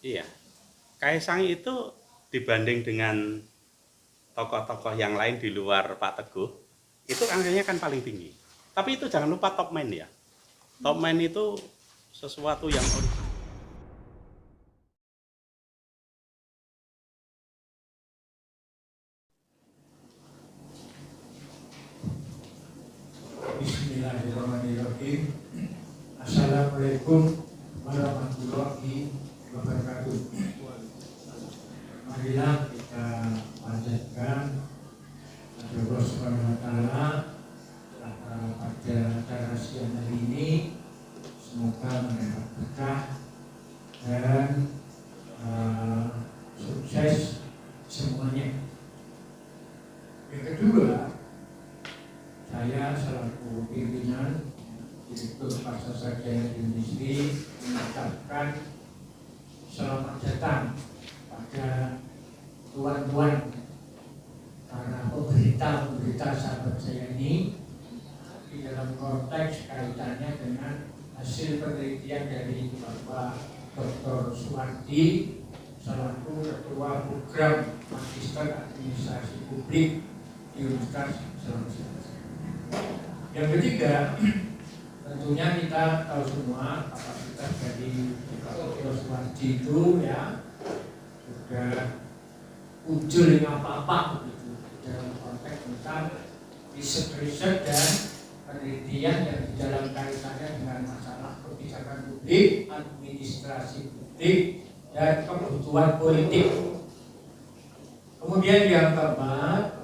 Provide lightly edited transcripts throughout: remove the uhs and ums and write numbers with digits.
Iya, Kaisang itu dibanding dengan tokoh-tokoh yang lain di luar Pak Teguh, itu angkanya kan paling tinggi. Tapi itu jangan lupa top man ya. Top man itu sesuatu yang original. Bismillahirrahmanirrahim. Assalamualaikum warahmatullahi wabarakatuh. Marilah kita panjatkan Allah Subhanahu wa taala pada acara siang hari ini, semoga mendapat berkah dan sukses semuanya. Yang kedua, saya selaku pimpinan Direktur Pasar Sarjana Industri mengucapkan selamat datang pada tuan-tuan para pemberita sahabat saya ini di dalam konteks kaitannya dengan hasil penelitian dari Bapak Dr. Suwardi selaku Ketua Program Magister Administrasi Publik di Universitas Sulawesi. Yang ketiga, tentunya kita tahu semua kapasitas dari Dr. Suwardi itu ya sudah muncul apa-apa begitu dalam konteks tentang riset-riset dan penelitian yang di dalam kaitannya dengan masalah kebijakan publik, administrasi publik, dan kebutuhan politik. Kemudian yang keempat,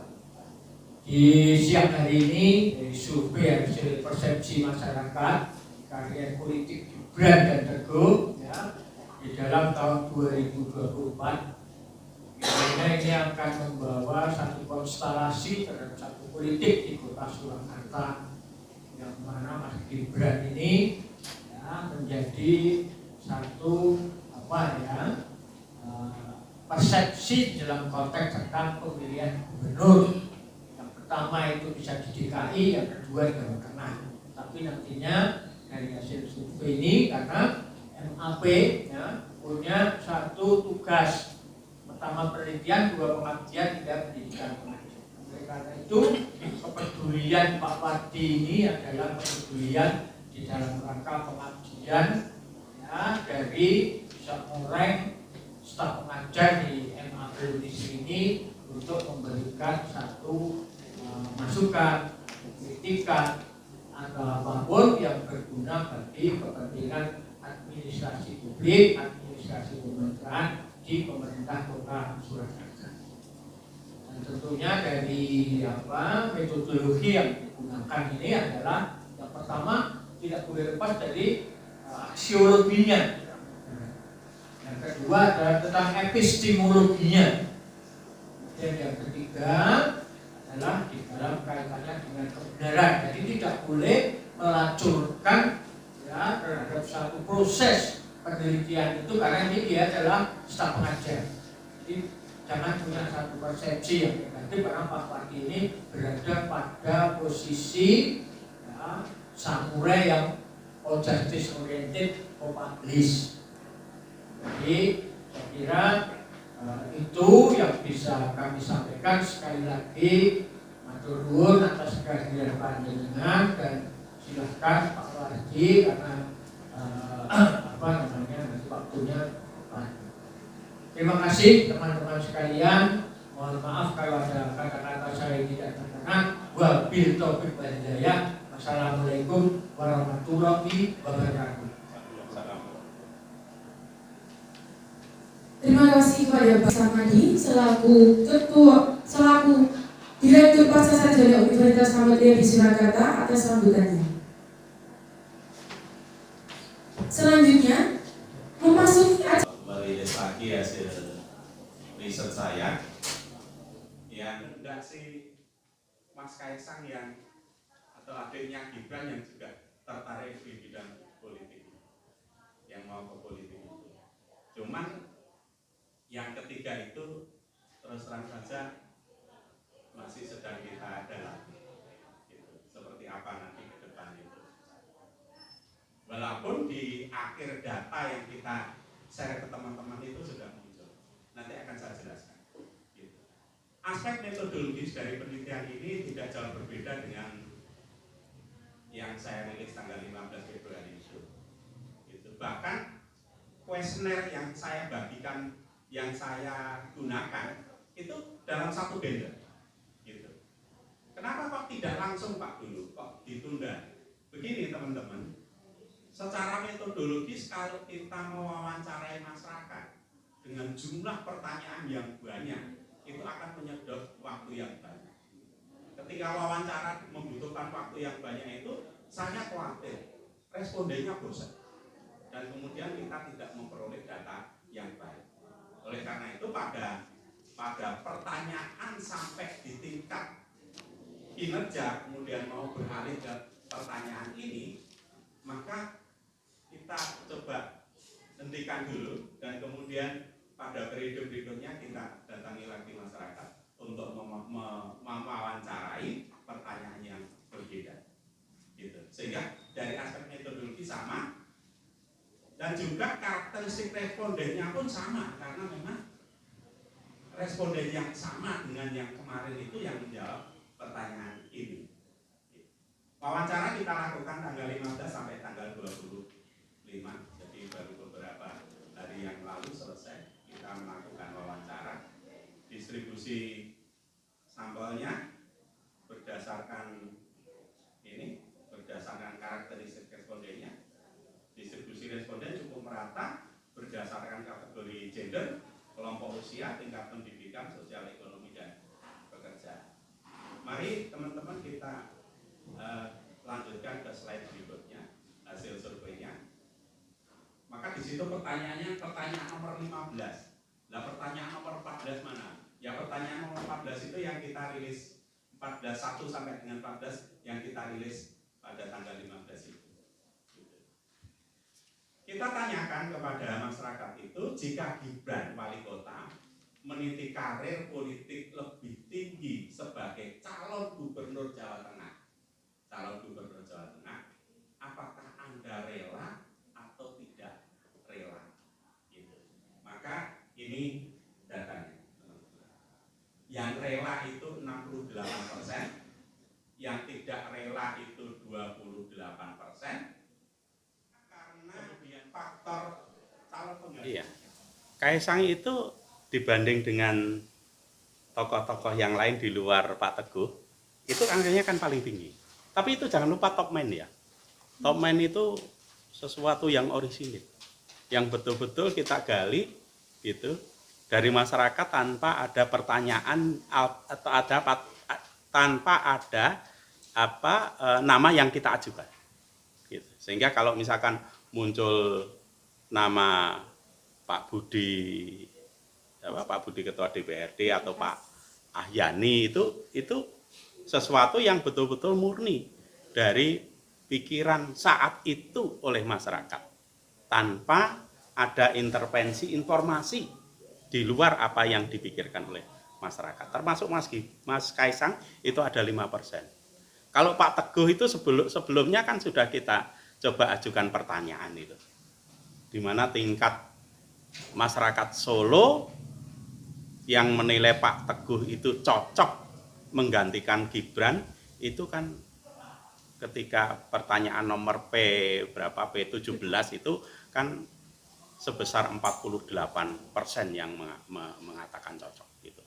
di siang hari ini dari survei hasil persepsi masyarakat karya politik Gibran dan Teguh ya, di dalam tahun 2024 karena ini akan membawa satu konstelasi terhadap satu politik di kota Surakarta yang mana Mas Gibran ini ya, menjadi satu persepsi dalam konteks tentang pemilihan gubernur. Pertama itu bisa di DKI, yang kedua di Jawa Tengah. Tapi nantinya dari hasil survei ini karena MAP ya, punya satu tugas, pertama penelitian, dua pengabdian, tiga pendidikan pengajian. Oleh karena itu kepedulian Pak Wardi ini adalah kepedulian di dalam rangka pengabdian ya, dari seorang staf pengajar di MAP ini untuk memberikan satu masukan, kritikan atau apapun yang berguna bagi kepentingan administrasi publik, administrasi pemerintahan di pemerintah kota Surakarta. Dan tentunya dari metodologi yang digunakan ini adalah yang pertama tidak boleh lepas dari aksiologinya. Yang kedua adalah tentang epistemologinya. Dan yang ketiga adalah di dalam kaitannya dengan kebenaran. Jadi tidak boleh melacurkan ya, terhadap satu proses penelitian itu karena ini dia adalah staf pengajar. Jadi jangan punya satu persepsi yang negatif karena Pak Wardi ini berada pada posisi ya, samurai yang all justice oriented, publish. Jadi saya kira itu yang bisa kami sampaikan. Sekali lagi matur nuwun atas kehadiran panjenengan dan silahkan Pak Wardi karena nanti waktunya. Terima kasih teman-teman sekalian. Mohon maaf kalau ada kata-kata saya tidak berkenan. Wabil taufiq wal hidayah. Wassalamualaikum warahmatullahi wabarakatuh. Terima kasih kepada Pak Samadi selaku Direktur Pasar Sarjana Universitas Muhammadiyah di Surakarta atas sambutannya. Selanjutnya memasuki merilis lagi hasil riset saya yang enggak sih Mas Kaisang yang atau adiknya Gibran yang juga tertarik di bidang politik, yang mau ke politik itu. Cuman yang ketiga itu terus terang saja masih sedang kita dalami gitu, seperti apa nanti ke depan itu. Walaupun di akhir data yang kita share ke teman-teman itu sudah muncul. Nanti akan saya jelaskan. Gitu. Aspek metodologis dari penelitian ini tidak jauh berbeda dengan yang saya rilis tanggal 15 Februari itu. Gitu. Bahkan kuesioner yang saya bagikan, yang saya gunakan itu dalam satu bundle. Gitu. Kenapa kok tidak langsung Pak dulu, kok ditunda? Begini teman-teman, secara metodologis kalau kita mewawancarai masyarakat dengan jumlah pertanyaan yang banyak, itu akan menyedot waktu yang banyak. Ketika wawancara membutuhkan waktu yang banyak itu, saya khawatir respondennya bosan dan kemudian kita tidak memperoleh data yang baik. Oleh karena itu pada pertanyaan sampai di tingkat kinerja kemudian mau beralih ke pertanyaan ini, maka kita coba hentikan dulu dan kemudian pada periode berikutnya kita datangi lagi masyarakat untuk mewawancarai pertanyaan yang berbeda. Gitu. Sehingga dari aspek metodologi sama dan juga karakteristik respondennya pun sama karena memang responden yang sama dengan yang kemarin itu yang menjawab pertanyaan ini. Wawancara kita lakukan tanggal 15 sampai tanggal 25, jadi baru beberapa hari yang lalu selesai kita melakukan wawancara. Distribusi sampelnya berdasarkan karakteristik respondennya. Distribusi responden cukup merata berdasarkan kategori gender, kelompok usia, tingkat pendidikan, sosial ekonomi dan pekerjaan. Mari teman-teman kita lanjutkan ke slide berikutnya, hasil surveinya. Maka di situ pertanyaannya pertanyaan nomor 15. Nah, pertanyaan nomor 14 mana? Ya, pertanyaan nomor 14 itu yang kita rilis 14 1 sampai dengan 14 yang kita rilis pada tanggal 15 itu. Kita tanyakan kepada masyarakat itu, jika Gibran wali kota meniti karir politik lebih tinggi sebagai calon gubernur Jawa Tengah, apakah Anda rela atau tidak rela? Gitu. Maka ini datanya. Yang rela itu 68%, yang tidak rela itu 28%. Karena kemudian faktor calon pengganti. Iya. Kaisang itu dibanding dengan tokoh-tokoh yang lain di luar Pak Teguh, itu angkanya kan paling tinggi. Tapi itu jangan lupa top man ya. Top man itu sesuatu yang orisinil, yang betul-betul kita gali gitu dari masyarakat tanpa ada pertanyaan atau tanpa ada nama yang kita ajukan. Gitu. Sehingga kalau misalkan muncul nama Pak Budi Ketua DPRD atau Pak Ahyani itu sesuatu yang betul-betul murni dari pikiran saat itu oleh masyarakat tanpa ada intervensi informasi di luar apa yang dipikirkan oleh masyarakat. Termasuk Mas Kaisang itu ada 5%. Kalau Pak Teguh itu sebelumnya kan sudah kita coba ajukan pertanyaan itu, di mana tingkat masyarakat Solo yang menilai Pak Teguh itu cocok menggantikan Gibran itu kan ketika pertanyaan nomor P17 itu kan sebesar 48% yang mengatakan cocok gitu.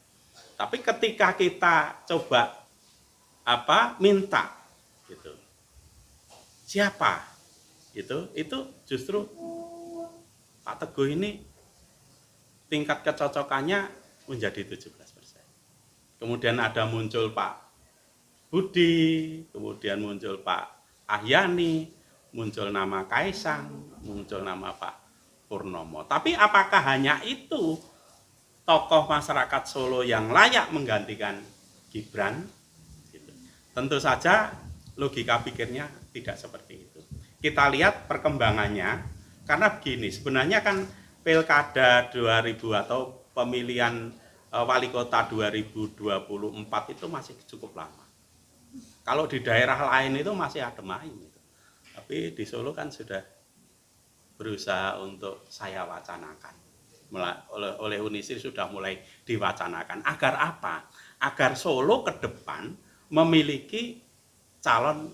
Tapi ketika kita coba minta gitu, siapa itu justru Pak Teguh ini tingkat kecocokannya menjadi 17%. Kemudian ada muncul Pak Budi, kemudian muncul Pak Ahyani, muncul nama Kaisang, muncul nama Pak Purnomo. Tapi apakah hanya itu tokoh masyarakat Solo yang layak menggantikan Gibran? Gitu. Tentu saja logika pikirnya tidak seperti itu. Kita lihat perkembangannya, karena begini, sebenarnya kan Pilkada 2000 atau pemilihan wali kota 2024 itu masih cukup lama. Kalau di daerah lain itu masih adem ayem. Tapi di Solo kan sudah berusaha untuk saya wacanakan. Oleh Unisri sudah mulai diwacanakan. Agar apa? Agar Solo ke depan memiliki calon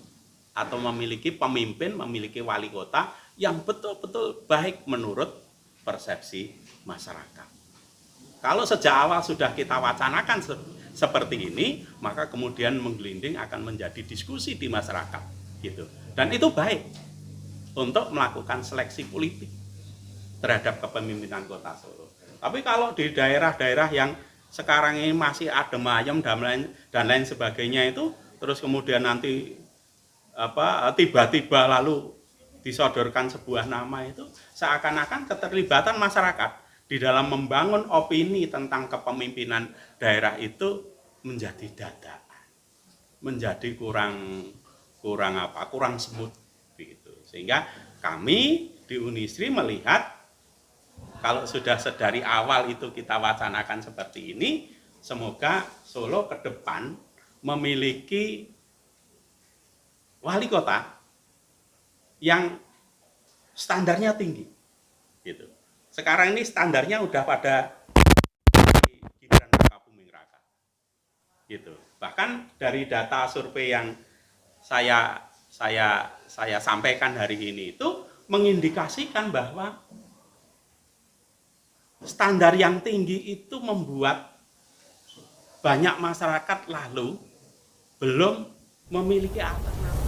atau memiliki pemimpin, memiliki wali kota yang betul-betul baik menurut persepsi masyarakat. Kalau sejak awal sudah kita wacanakan seperti ini, maka kemudian menggelinding akan menjadi diskusi di masyarakat, gitu. Dan itu baik untuk melakukan seleksi politik terhadap kepemimpinan Kota Solo. Tapi kalau di daerah-daerah yang sekarang ini masih adem ayem dan lain sebagainya itu, terus kemudian nanti tiba-tiba lalu disodorkan sebuah nama itu, seakan-akan keterlibatan masyarakat di dalam membangun opini tentang kepemimpinan daerah itu menjadi dadakan, menjadi kurang smooth begitu. Sehingga kami di Unisri melihat kalau sudah sedari awal itu kita wacanakan seperti ini, semoga Solo ke depan memiliki wali kota yang standarnya tinggi, gitu. Sekarang ini standarnya udah pada Gibran Rakabuming Raka, gitu. Bahkan dari data survei yang saya sampaikan hari ini itu mengindikasikan bahwa standar yang tinggi itu membuat banyak masyarakat lalu belum memiliki alternatif.